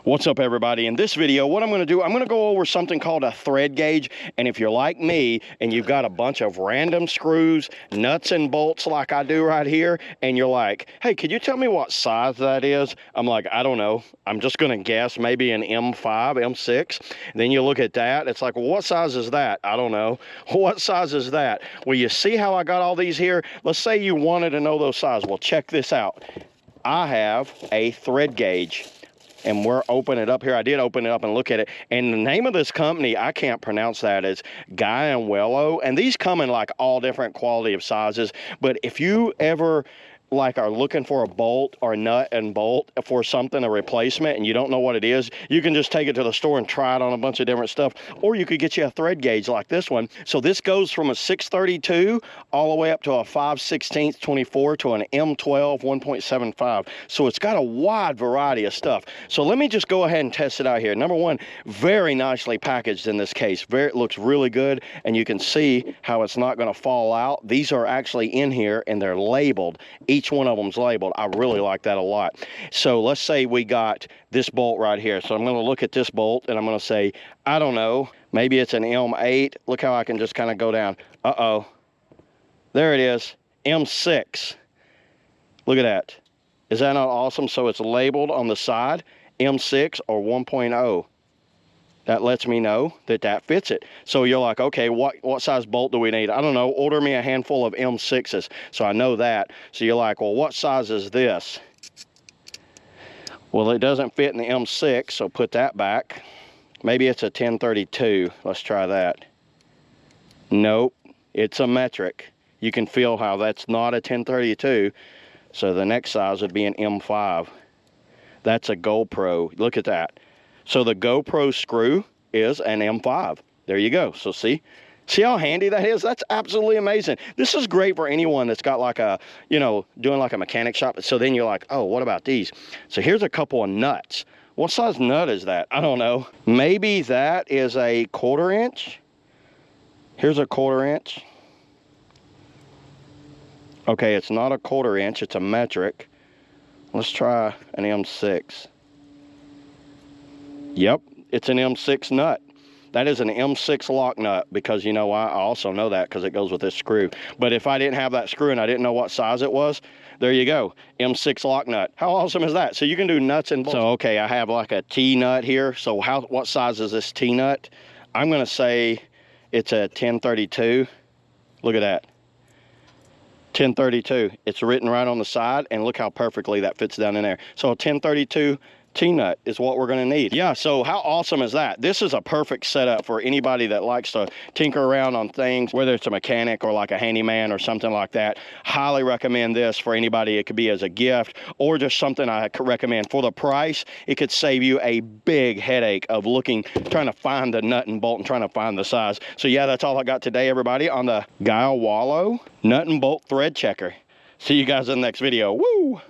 What's up, everybody? In this video, what I'm going to do, I'm going to go over something called a thread gauge. And if you're like me and you've got a bunch of random screws, nuts and bolts like I do right here, and you're like, hey, could you tell me what size that is? I'm like, I don't know. I'm just going to guess maybe an M5, M6. And then you look at that. It's like, well, what size is that? I don't know. What size is that? Well, you see how I got all these here? Let's say you wanted to know those sizes. Well, check this out. I have a thread gauge. And we're opening it up here. I did open it up and look at it. And the name of this company, I can't pronounce that. It's Giwaelro. And these come in like all different quality of sizes. But if you ever like are looking for a bolt or a nut and bolt for something, a replacement, and you don't know what it is, you can just take it to the store and try it on a bunch of different stuff. Or you could get you a thread gauge like this one. So this goes from a 632 all the way up to a 5/16 24 to an M12 1.75. So it's got a wide variety of stuff. So let me just go ahead and test it out here. Number one, very nicely packaged in this case. It looks really good, and you can see how it's not going to fall out. These are actually in here and they're labeled. Each one of them's labeled. I really like that a lot. So let's say we got this bolt right here. So I'm going to look at this bolt and I'm going to say, I don't know, maybe it's an M8. Look how I can just kind of go down. Uh-oh. There it is. M6. Look at that. Is that not awesome? So it's labeled on the side, M6 or 1.0. That lets me know that that fits it. So you're like, okay, what size bolt do we need? I don't know, order me a handful of M6s. So I know that. So you're like, well, what size is this? Well, it doesn't fit in the M6, so put that back. Maybe it's a 1032. Let's try that. Nope, it's a metric. You can feel how that's not a 1032. So the next size would be an M5. That's a GoPro. Look at that. So the GoPro screw is an M5. There you go. So see how handy that is? That's absolutely amazing. This is great for anyone that's got like a, doing like a mechanic shop. So then you're like, oh, what about these? So here's a couple of nuts. What size nut is that? I don't know. Maybe that is a 1/4 inch. Here's a 1/4 inch. Okay, it's not a 1/4 inch. It's a metric. Let's try an M6. Yep, it's an M6 nut. That is an M6 lock nut because, I also know that because it goes with this screw. But if I didn't have that screw and I didn't know what size it was, there you go, M6 lock nut. How awesome is that? So you can do nuts and bolts. So, okay, I have like a T-nut here. So what size is this T-nut? I'm going to say it's a 1032. Look at that. 1032. It's written right on the side, and look how perfectly that fits down in there. So a 1032 T-nut is what we're going to need. Yeah, so how awesome is that? This is a perfect setup for anybody that likes to tinker around on things, whether it's a mechanic or like a handyman or something like that. Highly recommend this for anybody. It could be as a gift or just something I could recommend. For the price, it could save you a big headache of trying to find the nut and bolt and trying to find the size. So yeah, that's all I got today, everybody, on the Giwaelro nut and bolt thread checker. See you guys in the next video. Woo!